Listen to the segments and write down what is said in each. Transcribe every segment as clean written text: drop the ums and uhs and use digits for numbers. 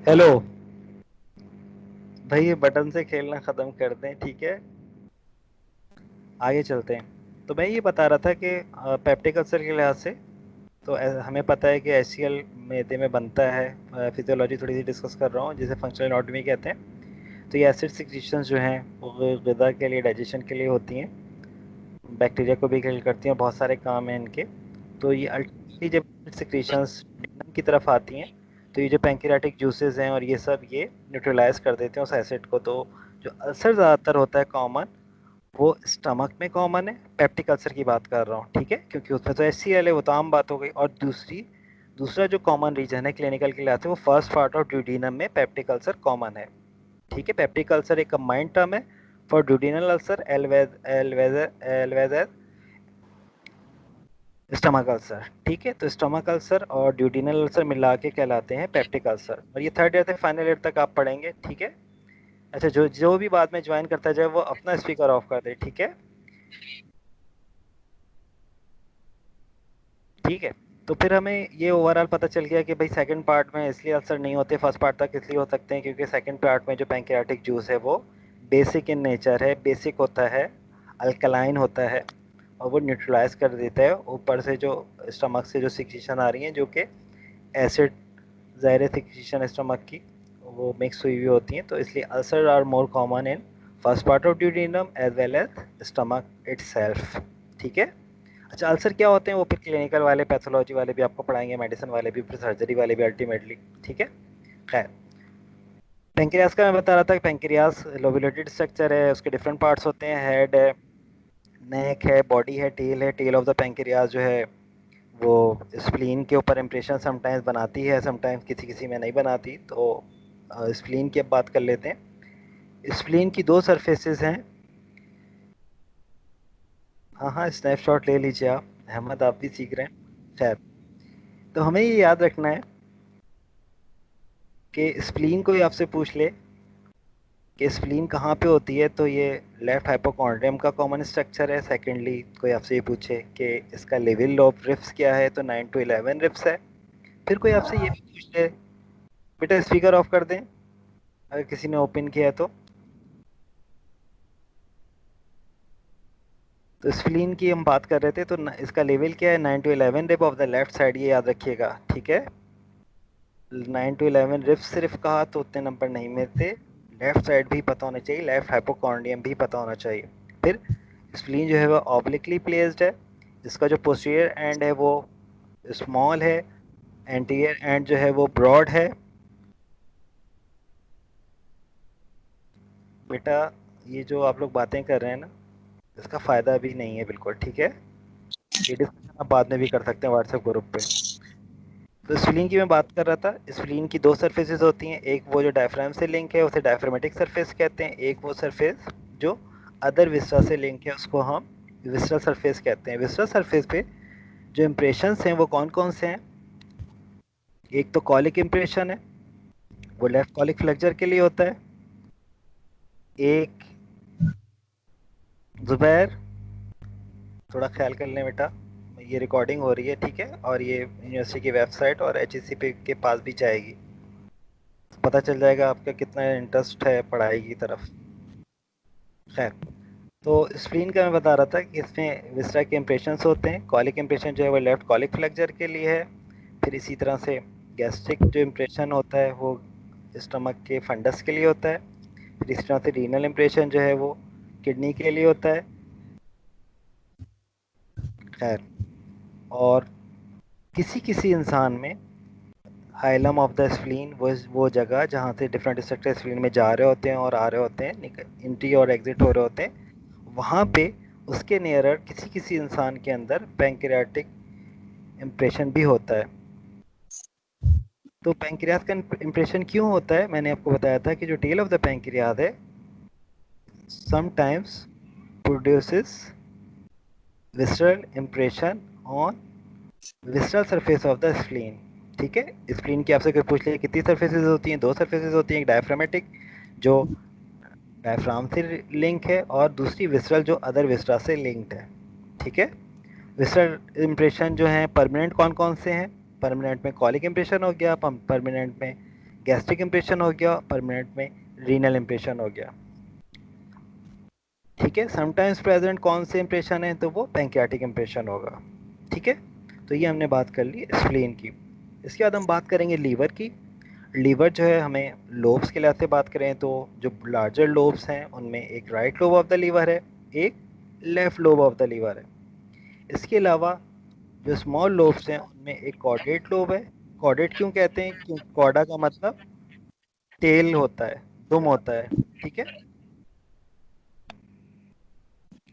Hello भाई, ये button से खेलना खत्म कर दें, ठीक है। आगे चलते हैं। तो मैं ये बता रहा था कि पेप्टिक अल्सर के लिहाज से तो हमें पता है कि एचसीएल मैदे में बनता है। फिजियोलॉजी थोड़ी सी डिस्कस कर रहा हूँ, जिसे फंक्शनल एनाटॉमी कहते हैं। तो ये एसिड सिक्रीशंस जो हैं वो ग़िज़ा के लिए, डाइजेशन के लिए होती हैं। बैक्टीरिया को भी किल करती हैं, बहुत सारे काम हैं इनके। तो ये अल्टीमेटली जब सिक्रीशंस डुओडेनम की तरफ आती हैं, तो ये जो पैंक्रियाटिक जूसेस हैं और ये सब ये न्यूट्रलाइज कर देते हैं उस एसिड को। तो जो अल्सर ज़्यादातर होता है कॉमन, वो स्टमक में कॉमन है। पेप्टिक अल्सर की बात कर रहा हूँ, ठीक है, क्योंकि उसमें तो HCl है, वो तो आम बात हो गई। और दूसरा जो कॉमन रीजन है क्लिनिकल के लिए आते हैं, वो फर्स्ट पार्ट ऑफ ड्यूडेनम में पेप्टिक अल्सर कॉमन है। ठीक है, पेप्टिक अल्सर एक कंबाइंड टर्म है for duodenal ulcer always stomach ulcer. ठीक है, तो स्टमक अल्सर और ड्यूडेनल अल्सर मिला के कहलाते हैं पेप्टिक अल्सर। और ये थर्ड ईयर से फाइनल ईयर तक आप पढ़ेंगे, ठीक है। अच्छा, जो जो भी बाद में ज्वाइन करता जाए वो अपना स्पीकर ऑफ कर दे, ठीक है। ठीक है, तो फिर हमें ये ओवरऑल पता चल गया कि भाई सेकंड पार्ट में इसलिए अल्सर नहीं होते, फर्स्ट पार्ट तक इसलिए हो सकते हैं क्योंकि सेकंड पार्ट में जो पैंक्रियाटिक जूस है वो बेसिक इन नेचर है, बेसिक होता है, अल्कलाइन होता है, और वो न्यूट्रलाइज कर देता है ऊपर से जो स्टमक से जो सिक्रीशन आ रही हैं, जो कि एसिड ज़ाहिर सिक्रीशन स्टमक की वो मिक्स हुई हुई होती हैं। तो इसलिए ulcer are more common in first part of duodenum as well as stomach itself. ठीक है। अच्छा, अल्सर क्या होते हैं वो फिर क्लिनिकल वाले, पैथोलॉजी वाले भी आपको पढ़ाएंगे, मेडिसिन वाले भी, फिर सर्जरी वाले भी अल्टीमेटली। ठीक है। खैर, पेंक्रियास का मैं बता रहा था कि पेंक्रियास लोबुलेटेड स्ट्रक्चर है, उसके डिफरेंट पार्ट्स होते हैं। हेड है, नेक है, बॉडी है, टेल है। टेल ऑफ द पेंक्रियास जो है वो स्प्लीन के ऊपर इम्प्रेशन समटाइम्स बनाती है, समटाइम्स किसी किसी में नहीं बनाती। तो स्प्लीन की अब बात कर लेते हैं। स्प्लीन की दो सरफेसेस हैं। हाँ हाँ, स्नैपशॉट ले लीजिए आप, अहमद आप भी सीख रहे हैं। खैर, तो हमें ये याद रखना है कि स्प्लीन कोई आपसे पूछ ले कि स्प्लीन कहाँ पे होती है, तो ये लेफ्ट हाइपोकॉन्ड्रियम का कॉमन स्ट्रक्चर है। सेकेंडली कोई आपसे ये पूछे कि इसका लेवल ऑफ रिफ्स क्या है, तो 9 to 11 रिफ्स है। फिर कोई आपसे ये भी पूछ ले, बेटा स्पीकर ऑफ कर दें अगर किसी ने ओपन किया है तो स्प्लीन की हम बात कर रहे थे। तो इसका लेवल क्या है, 9 to 11 rib of the left side, ये याद रखिएगा, ठीक है। 9 to 11 रिब सिर्फ कहा तो उतने नंबर नहीं मिलते, लेफ्ट साइड भी पता होना चाहिए, लेफ्ट हाइपोकॉन्ड्रियम भी पता होना चाहिए। फिर स्प्लीन जो है वो ऑब्लिकली प्लेस्ड है, इसका जो पोस्टीरियर एंड है वो स्मॉल है, एंटीरियर एंड जो है वो ब्रॉड है। बेटा, ये जो आप लोग बातें कर रहे हैं ना, इसका फ़ायदा भी नहीं है बिल्कुल, ठीक है। ये डिस्कशन आप बाद में भी कर सकते हैं व्हाट्सएप ग्रुप पे। तो स्प्लीन की मैं बात कर रहा था। स्प्लीन की दो सरफेसेस होती हैं, एक वो जो डायफ्राम से लिंक है उसे डायफ्रामेटिक सरफेस कहते हैं, एक वो सरफेस जो अदर विस्ट्रा से लिंक है उसको हम विस्ट्रल सरफेस कहते हैं। विस्ट्रल सरफेस पे जो इम्प्रेशंस हैं वो कौन कौन से हैं? एक तो कॉलिक इम्प्रेशन है, वो लेफ्ट कॉलिक फ्लेक्चर के लिए होता है। एक, जुबैर थोड़ा ख्याल कर लें बेटा, ये रिकॉर्डिंग हो रही है, ठीक है, और ये यूनिवर्सिटी की वेबसाइट और HECP के पास भी जाएगी, पता चल जाएगा आपका कितना इंटरेस्ट है पढ़ाई की तरफ। खैर, तो स्प्लीन का मैं बता रहा था कि इसमें विस्टा के इम्प्रेशंस होते हैं। कॉलिक इम्प्रेशन जो है वो लेफ्ट कॉलिक फ्लेक्चर के लिए है। फिर इसी तरह से गैस्ट्रिक जो इम्प्रेशन होता है वो स्टमक के फंडस के लिए होता है। फिर इस तरह से रीनल इम्प्रेशन जो है वो किडनी के लिए होता है। खैर, और किसी किसी इंसान में हाइलम ऑफ द स्प्लीन, वो जगह जहाँ से डिफरेंट स्ट्रक्चर स्प्लीन में जा रहे होते हैं और आ रहे होते हैं, एंट्री और एग्जिट हो रहे होते हैं, वहाँ पे उसके नियरर किसी किसी इंसान के अंदर पैंक्रियाटिक इम्प्रेशन भी होता है। तो पैंक्रियास का इम्प्रेशन क्यों होता है, मैंने आपको बताया था कि जो टेल ऑफ द पैंक्रियास है sometimes produces visceral impression on visceral surface of the spleen. ठीक है, स्प्लीन की आपसे कोई पूछ ले कितनी सरफेसेस होती हैं, दो सरफेसेस होती हैं, एक डायफ्रामेटिक जो डायफ्राम से लिंक है, और दूसरी विसरल जो अदर विसरा से लिंक्ड है। ठीक है। विसरल इम्प्रेशन जो है परमानेंट कौन कौन से हैं? परमानेंट में कॉलिक इम्प्रेशन हो गया, परमानेंट में गैस्ट्रिक इम्प्रेशन हो गया, परमानेंट में रीनल इम्प्रेशन हो गया। ठीक है, समटाइम्स प्रेजेंट कौन से इम्प्रेशन है, तो वो पैंक्रियाटिक इम्प्रेशन होगा। ठीक है, तो ये हमने बात कर ली स्प्लीन की। इसके बाद हम बात करेंगे लीवर की। लीवर जो है, हमें लोब्स के लिहाज से बात करें तो जो लार्जर लोब्स हैं उनमें एक right lobe of the liver है, एक left lobe of the liver है। इसके अलावा जो स्मॉल लोब्स हैं उनमें एक कॉर्डेट लोब है। कॉर्डेट क्यों कहते हैं, क्योंकि कॉर्डा का मतलब टेल होता है, दुम होता है। ठीक है,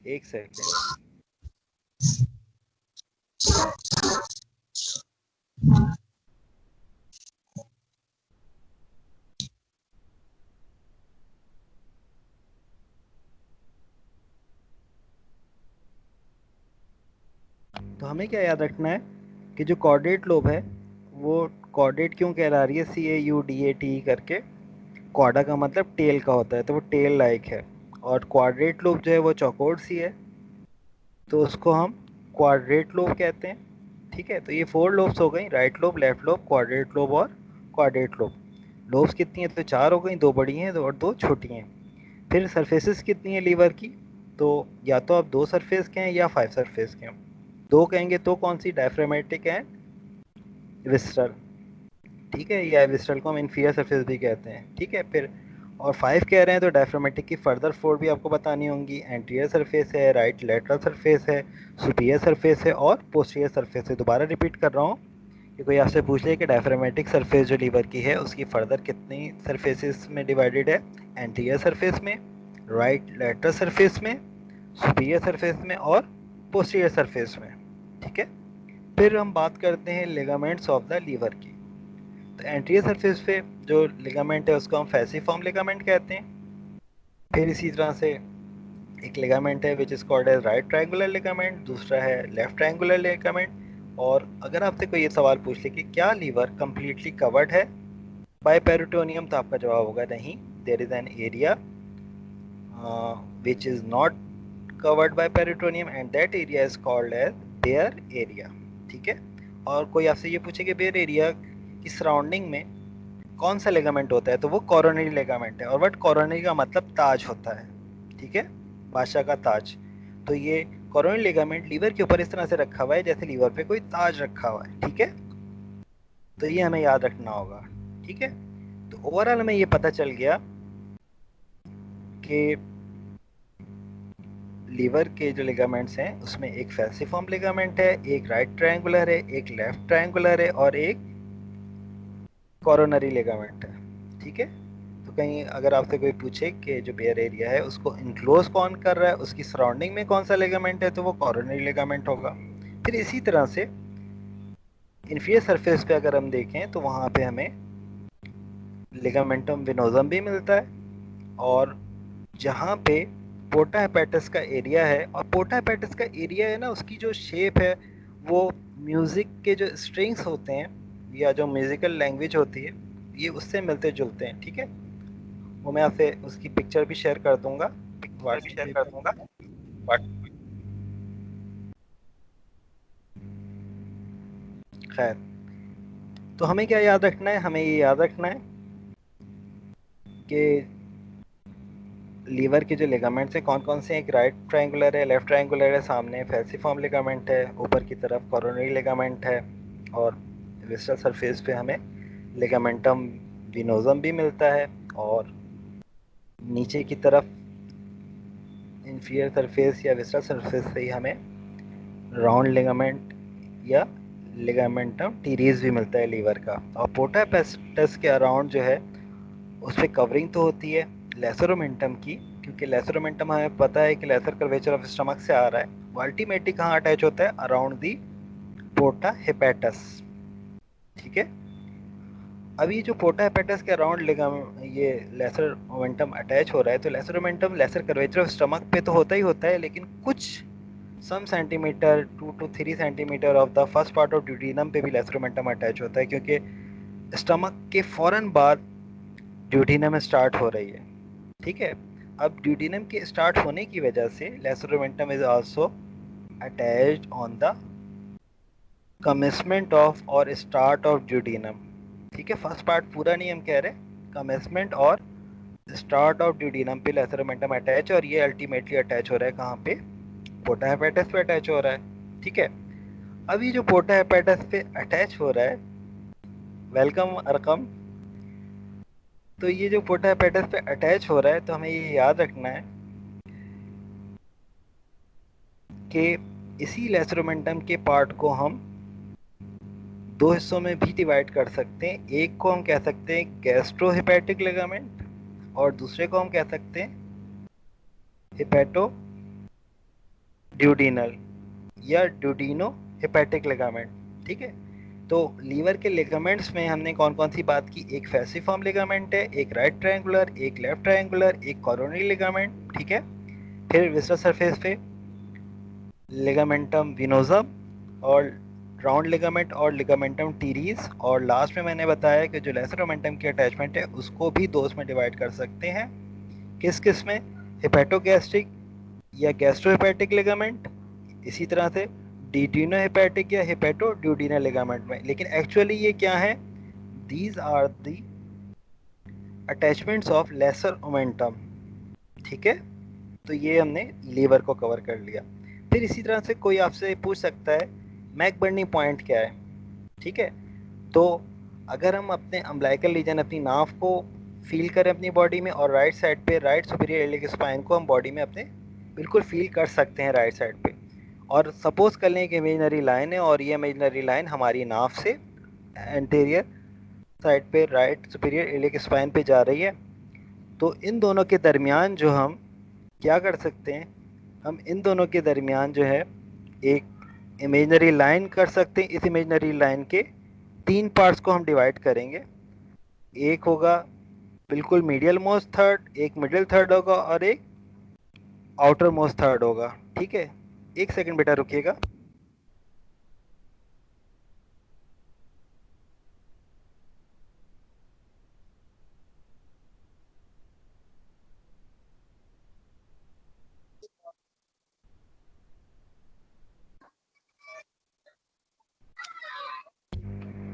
एक सेकेंड। तो हमें क्या याद रखना है कि जो कॉर्डेट लोब है वो कॉर्डेट क्यों कहला रही है, CAUDAT करके। कॉर्डा का मतलब टेल का होता है, तो वो टेल लाइक है। और क्वाड्रेट लोब जो है वो चौकोर सी है, तो उसको हम क्वाड्रेट लोब कहते हैं। ठीक है, तो ये 4 लोब्स हो गई, right lobe, left lobe, quadrate lobe और क्वाड्रेट लोब। लोब्स कितनी है, तो 4 हो गई, 2 बड़ी हैं और 2 छोटी हैं। फिर सरफेसेस कितनी है लीवर की, तो या तो आप 2 सरफेस के हैं या 5 सरफेस के हैं। 2 कहेंगे तो कौन सी, डायफ्रामेटिक है, विस्टरल। ठीक है, या विस्टरल को हम इन्फीरियर सरफेस भी कहते हैं। ठीक है, फिर और 5 कह रहे हैं तो डायफ्रामेटिक की फर्दर 4 भी आपको बतानी होंगी। एंटीरियर सरफेस है, राइट लेटरल सरफेस है, सुपीरियर सरफेस है और पोस्टीरियर सरफेस है। दोबारा रिपीट कर रहा हूँ कि कोई आपसे पूछ ले कि डायफ्रामेटिक सरफेस जो लीवर की है उसकी फर्दर कितनी सरफेसेस में डिवाइडेड है, एंटीरियर सरफेस में, राइट लेटरल सरफेस में, सुपीरियर सरफेस में और पोस्टीरियर सरफेस में। ठीक है, फिर हम बात करते हैं लिगामेंट्स ऑफ द लीवर की। तो एंटीरियर सरफेस पे जो लिगामेंट है उसको हम फैसिफॉर्म लिगामेंट कहते हैं। फिर इसी तरह से एक लिगामेंट है which is called as right triangular ligament, दूसरा है लेफ्ट ट्रायंगुलर लिगामेंट। और अगर आपसे कोई ये सवाल पूछ ले कि क्या लीवर कम्प्लीटली कवर्ड है बाय पेरिटोनियम, तो आपका जवाब होगा नहीं। There is an area which is not covered by peritoneum and that area is called as bare area। ठीक है, और कोई आपसे ये पूछे कि bare area की सराउंडिंग में कौन सा लेगामेंट होता है, तो वो कोरोनरी लेगामेंट है। और वट कोरोनरी का मतलब ताज होता है। ठीक है, बादशाह का ताज। तो ये कोरोनरी लेगामेंट लीवर के ऊपर इस तरह से रखा हुआ है जैसे लीवर पे कोई ताज रखा हुआ है। ठीक है, तो ये हमें याद रखना होगा। ठीक है, तो ओवरऑल हमें ये पता चल गया कि लीवर के जो लिगामेंट्स हैं उसमें एक फैसिफॉर्म लिगामेंट है, एक राइट ट्रायंगुलर है, एक लेफ्ट ट्रायंगुलर है और एक कोरोनरी लिगामेंट है। ठीक है, तो कहीं अगर आपसे कोई पूछे कि जो बेयर एरिया है उसको इनक्लोज कौन कर रहा है, उसकी सराउंडिंग में कौन सा लिगामेंट है, तो वो कोरोनरी लिगामेंट होगा। फिर इसी तरह से इन्फीरियर सरफेस पे अगर हम देखें तो वहाँ पे हमें लिगामेंटम विनोजम भी मिलता है। और जहाँ पे पोर्टा हेपेटस का एरिया है, और पोर्टा हेपेटस का एरिया है ना, उसकी जो शेप है वो म्यूज़िक के जो स्ट्रिंग्स होते हैं या जो म्यूज़िकल लैंग्वेज होती है ये उससे मिलते जुलते हैं। ठीक है, वो मैं आपसे उसकी पिक्चर भी शेयर कर दूंगा व्हाट्सएप पे। खैर, तो हमें क्या याद रखना है, हमें ये याद रखना है कि लीवर के जो लिगामेंट्स हैं कौन कौन से हैं। एक राइट ट्रायंगुलर है, लेफ्ट ट्रायंगुलर है, सामने फैसिफॉर्म लिगामेंट है, ऊपर की तरफ कोरोनरी लिगामेंट है और विस्टल सरफेस पे हमें लिगामेंटम विनोजम भी मिलता है। और नीचे की तरफ इंफीरियर सरफेस या विस्टल सरफेस से ही हमें राउंड लिगामेंट या लिगामेंटम टीरीज भी मिलता है लीवर का। और पोर्टा पेस्टस के अराउंड जो है उस पर कवरिंग तो होती है लेसरोमेंटम की, क्योंकि लेसरोमेंटम हमें पता है कि लेसर कर्वेचर ऑफ स्टमक से आ रहा है। वो अल्टीमेटली कहाँ अटैच होता है, अराउंड दी पोर्टा हेपेटस। ठीक है, अब ये जो पोर्टा हेपेटस के अराउंड ये लेसर मोमेंटम अटैच हो रहा है, तो lesser momentum lesser curvature of stomach पे तो होता ही होता है, लेकिन कुछ some centimetre 2 to 3 centimetre of the first part of duodenum पे भी लेसर मोमेंटम अटैच होता है, क्योंकि स्टमक के फौरन बाद ड्यूटीनम स्टार्ट हो रही है। ठीक है, अब ड्यूटीनम के स्टार्ट होने की वजह से lesser omentum is also attached on the commencement of और स्टार्ट ऑफ ड्यूटीनम। ठीक है, फर्स्ट पार्ट पूरा नहीं हम कह रहे, कमेंसमेंट और स्टार्ट ऑफ ड्यूडेनम पे लेसर ओमेंटम अटैच, और ये अल्टीमेटली अटैच हो रहा है कहाँ पे, पोर्टा हेपेटस पे अटैच हो रहा है। ठीक है, अब ये जो पोर्टा हेपेटस पे अटैच हो रहा है, वेलकम अरकम, तो ये जो पोर्टा हेपेटस पे अटैच हो रहा है, तो हमें ये याद रखना है कि इसी लेसर ओमेंटम के पार्ट को हम दो हिस्सों में भी डिवाइड कर सकते हैं। एक को हम कह सकते हैं गैस्ट्रोहेपेटिक लिगामेंट, और दूसरे को हम कह सकते हैं हेपेटो ड्यूडिनल या ड्यूडिनो हेपेटिक लिगामेंट। ठीक है, तो लीवर के लिगामेंट्स में हमने कौन कौन सी बात की, एक फैसिफॉर्म लिगामेंट है, एक राइट ट्रायंगुलर, एक लेफ्ट ट्रायंगुलर, एक कोरोनरी लिगामेंट। ठीक है, फिर विस्टरल सरफेस पे लिगामेंटम विनोसम और राउंड लिगामेंट और लिगामेंटम टीरीज, और लास्ट में मैंने बताया कि जो लेसर ओमेंटम की अटैचमेंट है उसको भी दो में डिवाइड कर सकते हैं। किस किस में, हेपेटोगैस्ट्रिक या गैस्ट्रोहेपेटिक लिगामेंट, इसी तरह से ड्यूडिनो हेपेटिक या हेपेटो ड्यूडिनल लिगामेंट में। लेकिन एक्चुअली ये क्या है, these are the attachments of lesser omentum. ठीक है, तो ये हमने लीवर को कवर कर लिया। फिर इसी तरह से कोई आपसे पूछ सकता है मैकबर्नी पॉइंट क्या है। ठीक है, तो अगर हम अपने अम्बिलिकल रीजन, अपनी नाव को फील करें अपनी बॉडी में, और राइट साइड पे राइट सुपीरियर इलियक स्पाइन को हम बॉडी में अपने बिल्कुल फील कर सकते हैं राइट साइड पे, और सपोज कर लें कि इमेजिनरी लाइन है, और ये इमेजिनरी लाइन हमारी नाव से एंटीरियर साइड पे राइट सुपीरियर इलियक स्पाइन पे जा रही है। तो इन दोनों के दरमियान जो हम क्या कर सकते हैं, हम इन दोनों के दरमियान जो है एक इमेजिनरी लाइन कर सकते हैं। इस इमेजिनरी लाइन के तीन पार्ट्स को हम डिवाइड करेंगे, एक होगा बिल्कुल मीडियल मोस्ट थर्ड, एक मिडिल थर्ड होगा, और एक आउटर मोस्ट थर्ड होगा। ठीक है, एक सेकंड बेटा रुकिएगा।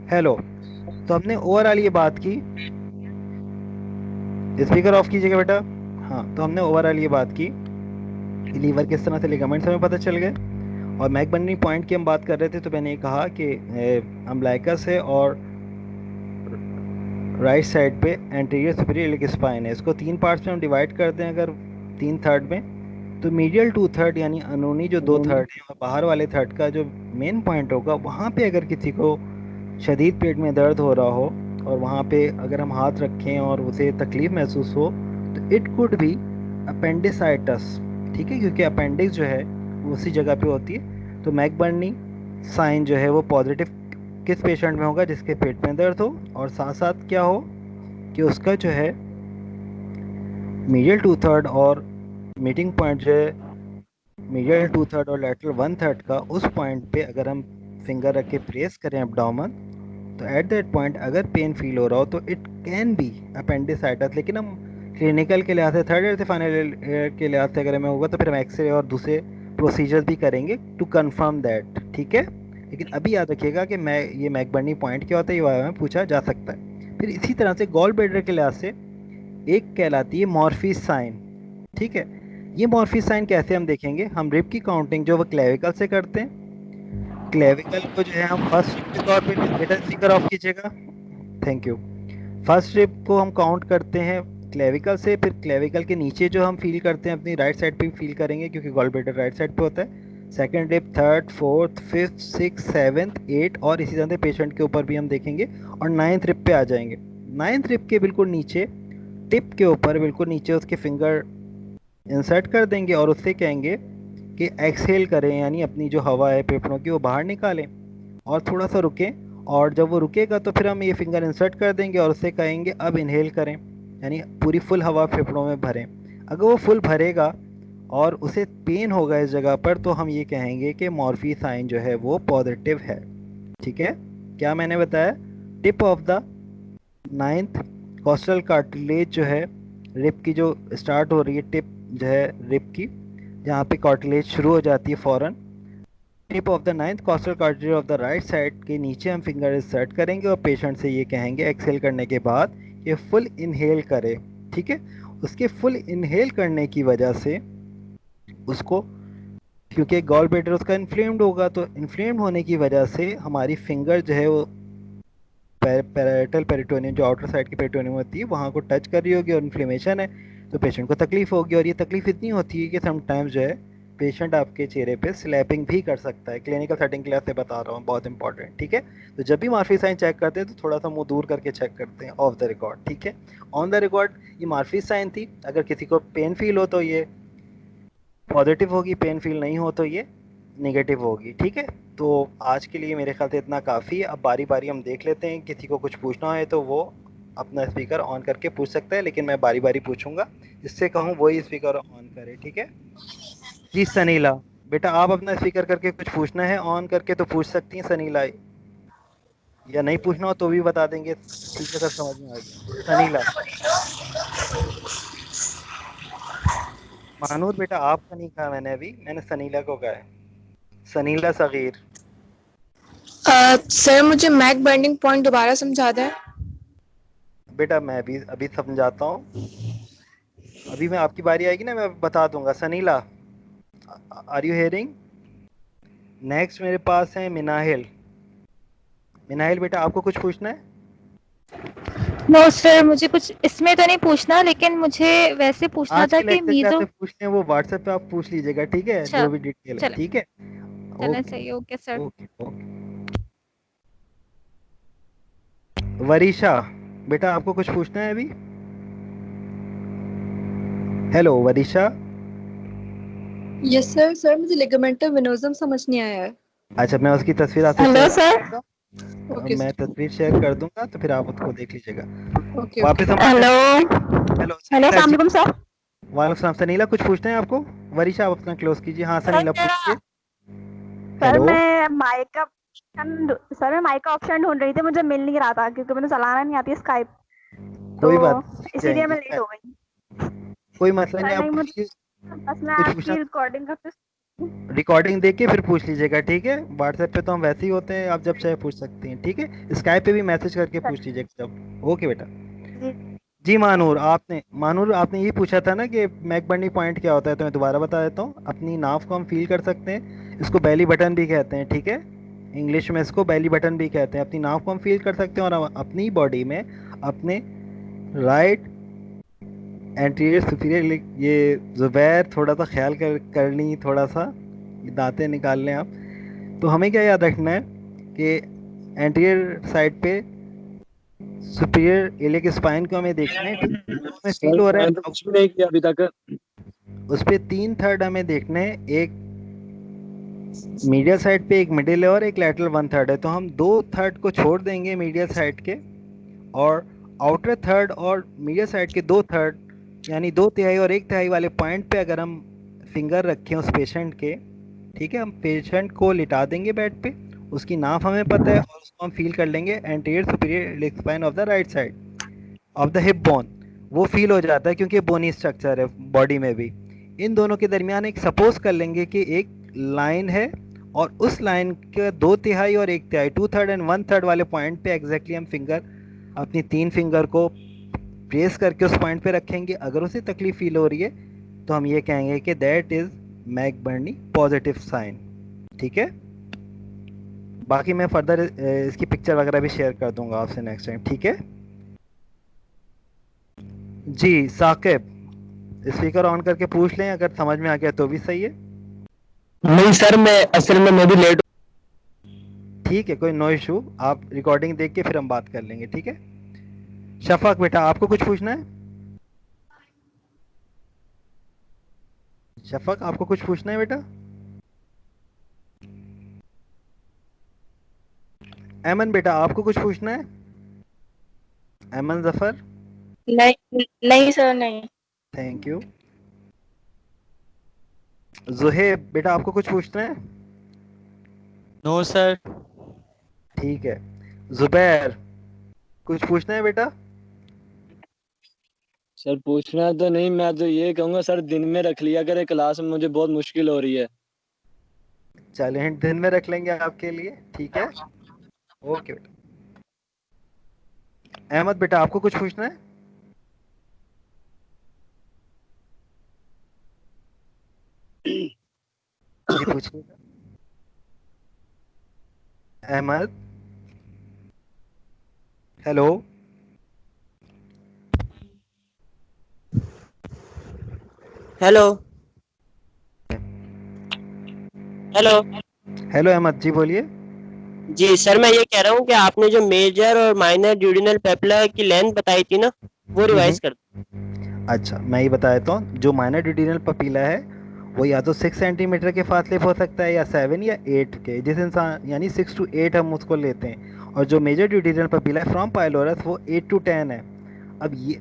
हेलो, तो हमने ओवरऑल ये बात की, स्पीकर ऑफ कीजिएगा बेटा। हाँ, तो हमने ओवरऑल ये बात की कि लीवर किस तरह से लिगामेंट्स हमें पता चल गए, और मैकबर्नी पॉइंट की हम बात कर रहे थे, तो मैंने ये कहा कि अम्बिलिकस है और राइट साइड पे एंटीरियर सुपीरियर इलियक स्पाइन है। इसको तीन पार्ट्स में हम डिवाइड करते हैं अगर तीन थर्ड में, तो मीडियल टू थर्ड यानी अंदरूनी जो दो थर्ड है, और बाहर वाले थर्ड का जो मेन पॉइंट होगा, वहाँ पे अगर किसी को शदीद पेट में दर्द हो रहा हो, और वहाँ पे अगर हम हाथ रखें और उसे तकलीफ़ महसूस हो, तो इट कुड बी अपेंडिसाइटस। ठीक है, क्योंकि अपेंडिक्स जो है वो उसी जगह पे होती है। तो मैकबर्नी साइन जो है वो पॉजिटिव किस पेशेंट में होगा, जिसके पेट में दर्द हो, और साथ साथ क्या हो कि उसका जो है मीडियल टू थर्ड और मीटिंग पॉइंट जो है मीडियल टू थर्ड और लेटरल वन थर्ड का, उस पॉइंट पे अगर हम फिंगर रख के प्रेस करें एब्डोमेन, तो एट दैट पॉइंट अगर पेन फील हो रहा हो तो इट कैन बी अपेंडिसाइटिस। लेकिन हम क्लिनिकल के लिहाज से, थर्ड ईयर से फाइनल ईयर के लिहाज से अगर हमें होगा, तो फिर हम एक्सरे और दूसरे प्रोसीजर्स भी करेंगे टू कंफर्म दैट। ठीक है, लेकिन अभी याद रखिएगा कि मैं ये मैकबर्नी पॉइंट क्या होता है, ये में पूछा जा सकता है। फिर इसी तरह से गॉल ब्लैडर के लिहाज से एक कहलाती है मॉर्फीज साइन। ठीक है, ये मॉर्फीज साइन कैसे हम देखेंगे, हम रिप की काउंटिंग जो वो क्लेविकल से करते हैं। क्लेविकल को जो है हम फर्स्ट रिप के तौर पे, बेटा स्पीकर ऑफ कीजिएगा, थैंक यू। फर्स्ट रिप को हम काउंट करते हैं क्लेविकल से, फिर क्लेविकल के नीचे जो हम फील करते हैं अपनी राइट साइड पे फील करेंगे, क्योंकि गॉल ब्लैडर राइट साइड पे होता है। Second rib, third, fourth, fifth, six, seventh, eight, और इसी तरह से पेशेंट के ऊपर भी हम देखेंगे, और नाइन्थ रिप पे आ जाएंगे। नाइन्थ रिप के बिल्कुल नीचे, टिप के ऊपर बिल्कुल नीचे उसके फिंगर इंसर्ट कर देंगे, और उससे कहेंगे कि एक्सहेल करें, यानी अपनी जो हवा है फेफड़ों की वो बाहर निकालें, और थोड़ा सा रुकें। और जब वो रुकेगा तो फिर हम ये फिंगर इंसर्ट कर देंगे, और उससे कहेंगे अब इनहेल करें, यानी पूरी फुल हवा फेफड़ों में भरें। अगर वो फुल भरेगा और उसे पेन होगा इस जगह पर, तो हम ये कहेंगे कि मॉर्फी साइन जो है वो पॉजिटिव है। ठीक है, क्या मैंने बताया, tip of the ninth costal cartilage जो है, रिप की जो स्टार्ट हो रही है टिप जो है रिप की, जहाँ पे कार्टिलेज शुरू हो जाती है फौरन, tip of the ninth costal cartilage of the right side के नीचे हम फिंगर इंसर्ट करेंगे और पेशेंट से ये कहेंगे एक्सहेल करने के बाद ये फुल इनहेल करे। ठीक है, उसके फुल इनहेल करने की वजह से उसको, क्योंकि गॉल ब्लैडर उसका इन्फ्लेम्ड होगा, तो इन्फ्लेम्ड होने की वजह से हमारी फिंगर जो है वो पैराइटल पेरिटोनियम, जो आउटर साइड की पेरिटोनियम होती है, वहाँ को टच कर रही होगी और इन्फ्लेमेशन है, तो पेशेंट को तकलीफ होगी। और ये तकलीफ इतनी होती है कि समटाइम्स जो है पेशेंट आपके चेहरे पे स्लैपिंग भी कर सकता है। क्लिनिकल सेटिंग के लिए से बता रहा हूँ, बहुत इंपॉर्टेंट। ठीक है, तो जब भी मार्फी साइन चेक करते हैं तो थोड़ा सा मुंह दूर करके चेक करते हैं ऑफ द रिकॉर्ड। ठीक है, ऑन द रिकॉर्ड ये मार्फी साइन थी। अगर किसी को पेन फील हो तो ये पॉजिटिव होगी, पेन फील नहीं हो तो ये नेगेटिव होगी। ठीक है, तो आज के लिए मेरे ख्याल से इतना काफ़ी है। अब बारी बारी हम देख लेते हैं, किसी को कुछ पूछना है तो वो अपना स्पीकर ऑन करके पूछ सकता है, लेकिन मैं बारी बारी पूछूंगा, जिससे कहूँ वही स्पीकर ऑन करे। ठीक है जी। सनीला बेटा, आप अपना स्पीकर करके कुछ पूछना है ऑन करके तो पूछ सकती हैं सनीला, या नहीं पूछना हो तो भी बता देंगे। ठीक है सर, समझ में आ गया। सनीला। महानूर बेटा, आपका नहीं कहा मैंने, अभी मैंने सनीला को कहा है। सनीला सगीर। सर मुझे मैक बर्निंग पॉइंट दोबारा समझा दें। बेटा मैं भी अभी समझाता हूँ, अभी मैं आपकी बारी आएगी ना, मैं बता दूंगा। सनीला, आर यू हेयरिंग? नेक्स्ट मेरे पास है मिनाहिल। मिनाहिल बेटा, आपको कुछ पूछना है? नो सर, मुझे कुछ इसमें तो नहीं पूछना, लेकिन मुझे वैसे पूछना आज था के कि लेक्चर मीजो। जैसे पूछने हैं वो व्हाट्सएप पे आप पूछ लीजिएगा, ठीक है, अच्छा, जो भी डिटेल है। चले ठीक है, चले ओके सही, okay sir. Okay okay. Varisha बेटा, आपको कुछ पूछना है अभी? Hello Varisha. Yes sir. Sir मुझे लिगामेंटल वेनोजम समझ नहीं आया है। अच्छा, मैं उसकी तस्वीर आपसे हेलो शेयर कर सर। दूंगा। ओके मैं सर। तस्वीर शेयर कर दूंगा तो फिर आप उसको देख लीजिएगा। Okay okay. वापस हम हेलो। हेलो हेलो, सनीला अस्सलाम जी। वालेकुम सर। वालेकुम सलाम। सनीला, कुछ पूछना है आपको? वरीशा, आप अपना क्लोज कीजिए। हाँ सर सनीला, मेरा पूछिए। Sir hello. मैं माइक का सर मैं माइक का ऑप्शन ढूंढ रही थी, मुझे मिल नहीं रहा था क्योंकि मुझे चलाना नहीं आती स्काइप, तो कोई बात नहीं, सीख इसीलिए जाएंगे। मैं लेट हो गई। कोई मसला नहीं, सर आप नहीं, मुझे पूछिए। बस मैं कुछ पूछना, आपकी रिकॉर्डिंग का रिकॉर्डिंग देख के फिर पूछ लीजिएगा। ठीक है, व्हाट्सएप पे तो हम वैसे ही होते हैं, आप जब चाहे पूछ सकती हैं। ठीक है, स्काइप पे भी मैसेज करके पूछ लीजिएगा जब। ओके बेटा। जी। जी मानूर आपने ये पूछा था ना कि मैकबर्नी पॉइंट क्या होता है, तो मैं दोबारा बता देता हूँ। अपनी नाव को हम फील कर सकते हैं, इसको बेली बटन भी कहते हैं। ठीक है, इंग्लिश में इसको बेली बटन भी कहते हैं। अपनी नाव को हम फील कर सकते हैं और हम अपनी बॉडी में अपने राइट एंटीरियर सुपीरियर, ये जुबैर थोड़ा सा ख्याल करनी, थोड़ा सा ये दांतें निकाल लें आप। तो हमें क्या याद रखना है कि एंटीरियर साइड पे सुपीरियर इलियक स्पाइन को हमें देखना है। ठीक है, जो हमें फील सर हो रहा मैंने तो है कुछ भी नहीं किया अभी तक। उस पे 3/3 हमें देखने हैं। एक मीडियल साइड पे, एक मिडिल है और एक लैटरल 1/3 है। तो हम 2/3 को छोड़ देंगे मीडियल साइड के, और आउटर थर्ड और मीडियल साइड के 2/3, यानी 2/3 और 1/3 वाले पॉइंट पे अगर हम फिंगर रखें उस पेशेंट के, ठीक है, हम पेशेंट को लिटा देंगे बेड पे, उसकी नाफ हमें पता है और उसको हम फील कर लेंगे anterior superior iliac spine of the right side of the hip bone. वो फील हो जाता है क्योंकि बोनी स्ट्रक्चर है बॉडी में भी। इन दोनों के दरमियान एक सपोज कर लेंगे कि एक लाइन है, और उस लाइन के 2/3 और 1/3, 2/3 एंड 1/3 वाले पॉइंट पे एग्जैक्टली हम फिंगर, अपनी 3 फिंगर को प्रेस करके उस पॉइंट पे रखेंगे। अगर उसे तकलीफ फील हो रही है तो हम ये कहेंगे कि that is McBurney positive sign. ठीक है, बाकी मैं फर्दर इसकी पिक्चर वगैरह भी शेयर कर दूंगा आपसे नेक्स्ट टाइम। ठीक है जी। साकिब, स्पीकर ऑन करके पूछ लें, अगर समझ में आ गया तो भी सही है। नहीं सर, मैं असल में मैं भी लेट। ठीक है, कोई नो इशू, आप रिकॉर्डिंग देख के फिर हम बात कर लेंगे। ठीक है, शफक बेटा, आपको कुछ पूछना है? शफक, आपको कुछ पूछना है बेटा? एमन बेटा, आपको कुछ पूछना है? एमन जफर। नहीं नहीं सर, नहीं। Thank you. जुहेब बेटा, आपको कुछ पूछना है? No sir. ठीक है। जुबैर, कुछ पूछना है बेटा? सर पूछना तो नहीं, मैं तो ये कहूंगा सर दिन में रख लिया करे, क्लास में मुझे बहुत मुश्किल हो रही है। चलिए हिंट दिन में रख लेंगे आपके लिए, ठीक है। ओके बेटा। अहमद बेटा आपको कुछ पूछना है? जी पूछिए Ahmad. Hello. Hello hello. Hello Ahmad ji बोलिए। जी सर, मैं ये कह रहा हूँ कि आपने जो मेजर और माइनर ड्यूडिनल पेपिला की लेंथ बताई थी ना, वो रिवाइज कर। अच्छा मैं ये बता देता हूँ, जो माइनर ड्यूडिनल पपीला है वो या तो 6 सेंटीमीटर के फासले पे हो सकता है, या 7 या 8 के, जिस इंसान यानी 6 to 8 हम उसको लेते हैं। और जो मेजर ड्यूडिनल पपीला है फ्रॉम पाइलोरस वो 8 to 10 है।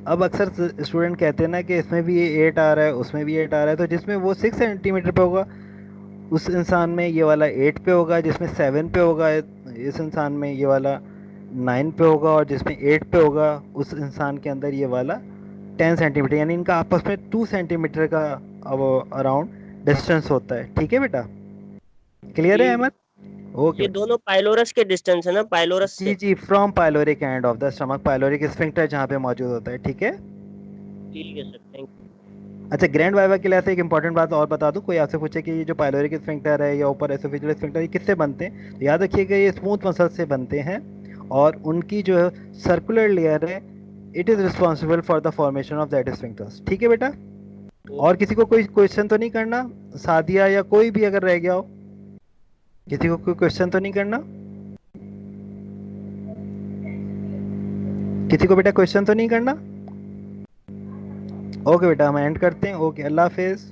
अब अक्सर स्टूडेंट कहते हैं ना कि इसमें भी ये 8 आ रहा है, उसमें भी 8 आ रहा है, तो जिसमें वो 6 सेंटीमीटर पे होगा उस इंसान में ये वाला 8 पे होगा, जिसमें 7 पे होगा इस इंसान में ये वाला 9 पे होगा, और जिसमें 8 पे होगा उस इंसान के अंदर ये वाला 10 सेंटीमीटर, यानी इनका आपस में 2 सेंटीमीटर का अब अराउंड डिस्टेंस होता है। ठीक है बेटा, क्लियर है अहमद? ओके ये बेटा। दोनों पाइलोरस के डिस्टेंस है ना, पाइलोरस जी से। जी, from pyloric end of the stomach, pyloric sphincter जहाँ पे मौजूद होता है। ठीक है। ठीक है सर, थैंक यू। अच्छा, ग्रैंड वाइवा के लिए एक इंपॉर्टेंट बात और बता दूं, कोई आपसे पूछे कि ये जो पाइलोरिक स्फिंक्टर है या ऊपर एसोफेजियल स्फिंक्टर ये किससे बनते हैं, तो याद रखिएगा ये स्मूथ मसल से बनते हैं, और उनकी जो है सर्कुलर लेयर है, it is responsible for the formation of that sphincters. ठीक है बेटा। और किसी को कोई क्वेश्चन तो नहीं करना? सादिया या कोई भी अगर रह गया हो, किसी को कोई क्वेश्चन तो नहीं करना? किसी को बेटा क्वेश्चन तो नहीं करना? ओके बेटा, हम एंड करते हैं। ओके, अल्लाह हाफिज़।